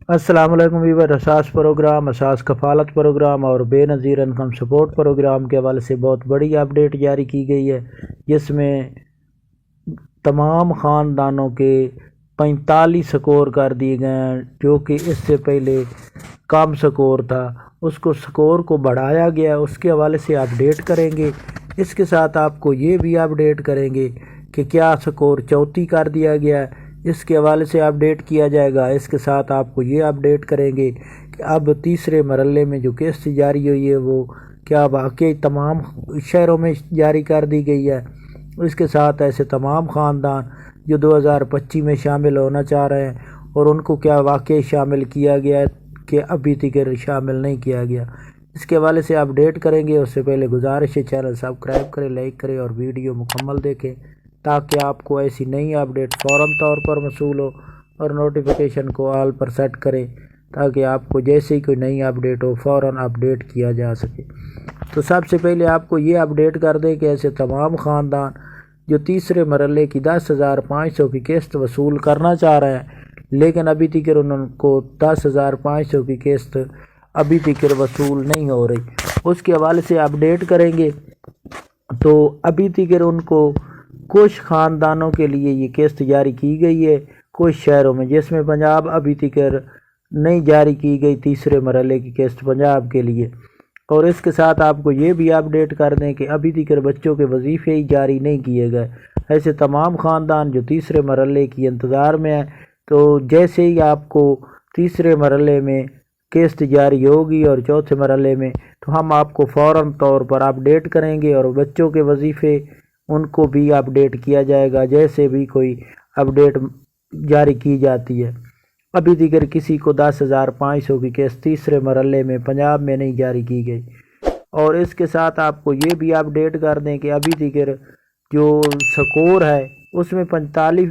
السلام علیکم ویور، اساس پروگرام، اساس کفالت پروگرام اور بے نظیر انکم سپورٹ پروگرام کے حوالے سے بہت بڑی اپڈیٹ جاری کی گئی ہے، جس میں تمام خاندانوں کے 45 سکور کر دیے گئے ہیں، جو کہ اس سے پہلے کم سکور تھا، اس کو سکور کو بڑھایا گیا، اس کے حوالے سے اپڈیٹ کریں گے۔ اس کے ساتھ آپ کو یہ بھی اپڈیٹ کریں گے کہ کیا سکور 34 کر دیا گیا ہے، اس کے حوالے سے اپڈیٹ کیا جائے گا۔ اس کے ساتھ آپ کو یہ اپڈیٹ کریں گے کہ اب تیسرے مرحلے میں جو قسط جاری ہوئی ہے وہ کیا واقعی تمام شہروں میں جاری کر دی گئی ہے۔ اس کے ساتھ ایسے تمام خاندان جو 2025 میں شامل ہونا چاہ رہے ہیں اور ان کو کیا واقعی شامل کیا گیا ہے کہ ابھی تک شامل نہیں کیا گیا، اس کے حوالے سے اپڈیٹ کریں گے۔ اس سے پہلے گزارش ہے چینل سبسکرائب کریں، لائک کریں اور ویڈیو مکمل دیکھیں تاکہ آپ کو ایسی نئی اپڈیٹ فوراً طور پر موصول ہو، اور نوٹیفیکیشن کو آل پر سیٹ کریں تاکہ آپ کو جیسے ہی کوئی نئی اپڈیٹ ہو فوراً اپڈیٹ کیا جا سکے۔ تو سب سے پہلے آپ کو یہ اپڈیٹ کر دیں کہ ایسے تمام خاندان جو تیسرے مرحلے کی 10,500 کی قسط وصول کرنا چاہ رہے ہیں لیکن ابھی تک ان کو 10,500 کی قسط ابھی تک وصول نہیں ہو رہی، اس کے حوالے سے اپڈیٹ کریں گے۔ تو ابھی تک ان کو کچھ خاندانوں کے لیے یہ قسط جاری کی گئی ہے کچھ شہروں میں، جس میں پنجاب ابھی تک نہیں جاری کی گئی تیسرے مرحلے کی قسط پنجاب کے لیے۔ اور اس کے ساتھ آپ کو یہ بھی اپڈیٹ کر دیں کہ ابھی تک بچوں کے وظیفے ہی جاری نہیں کیے گئے۔ ایسے تمام خاندان جو تیسرے مرحلے کی انتظار میں ہیں، تو جیسے ہی آپ کو تیسرے مرحلے میں قسط جاری ہوگی اور چوتھے مرحلے میں، تو ہم آپ کو فوراً طور پر اپڈیٹ کریں گے، اور بچوں کے وظیفے ان کو بھی اپڈیٹ کیا جائے گا جیسے بھی کوئی اپڈیٹ جاری کی جاتی ہے۔ ابھی دیگر کسی کو 10,500 کی قسط تیسرے مرحلے میں پنجاب میں نہیں جاری کی گئی۔ اور اس کے ساتھ آپ کو یہ بھی اپڈیٹ کر دیں کہ ابھی دیگر جو سکور ہے اس میں 45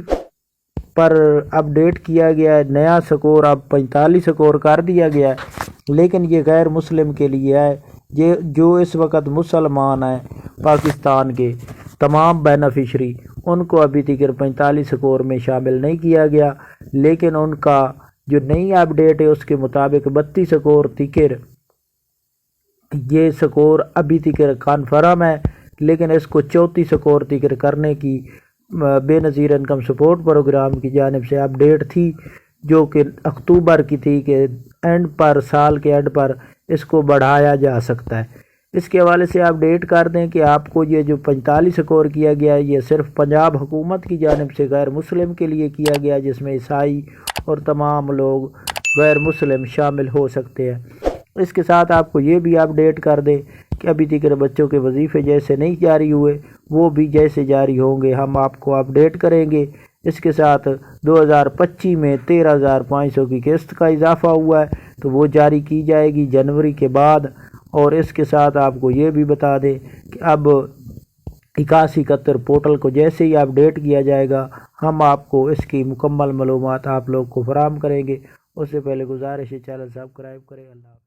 پر اپڈیٹ کیا گیا ہے، نیا سکور اب 45 سکور کر دیا گیا ہے، لیکن یہ غیر مسلم کے لیے ہے۔ یہ جو اس وقت مسلمان ہیں پاکستان کے تمام بینیفیشری، ان کو ابھی تک 45 سکور میں شامل نہیں کیا گیا، لیکن ان کا جو نئی اپڈیٹ ہے اس کے مطابق 32 سکور تکر یہ سکور ابھی تک کنفرم ہے، لیکن اس کو 34 سکور تکر کرنے کی بے نظیر انکم سپورٹ پروگرام کی جانب سے اپڈیٹ تھی، جو کہ اکتوبر کی تھی کہ اینڈ پر، سال کے اینڈ پر اس کو بڑھایا جا سکتا ہے۔ اس کے حوالے سے اپڈیٹ کر دیں کہ آپ کو یہ جو 45 سکور کیا گیا ہے یہ صرف پنجاب حکومت کی جانب سے غیر مسلم کے لیے کیا گیا، جس میں عیسائی اور تمام لوگ غیر مسلم شامل ہو سکتے ہیں۔ اس کے ساتھ آپ کو یہ بھی اپڈیٹ کر دیں کہ ابھی تک بچوں کے وظیفے جیسے نہیں جاری ہوئے، وہ بھی جیسے جاری ہوں گے ہم آپ کو اپڈیٹ کریں گے۔ اس کے ساتھ 2025 میں 13,500 کی قسط کا اضافہ ہوا ہے، تو وہ جاری کی جائے گی جنوری کے بعد۔ اور اس کے ساتھ آپ کو یہ بھی بتا دیں کہ اب 8171 پورٹل کو جیسے ہی اپڈیٹ کیا جائے گا ہم آپ کو اس کی مکمل معلومات آپ لوگ کو فراہم کریں گے۔ اس سے پہلے گزارش ہے چینل سبسکرائب کریں۔ اللہ حافظ۔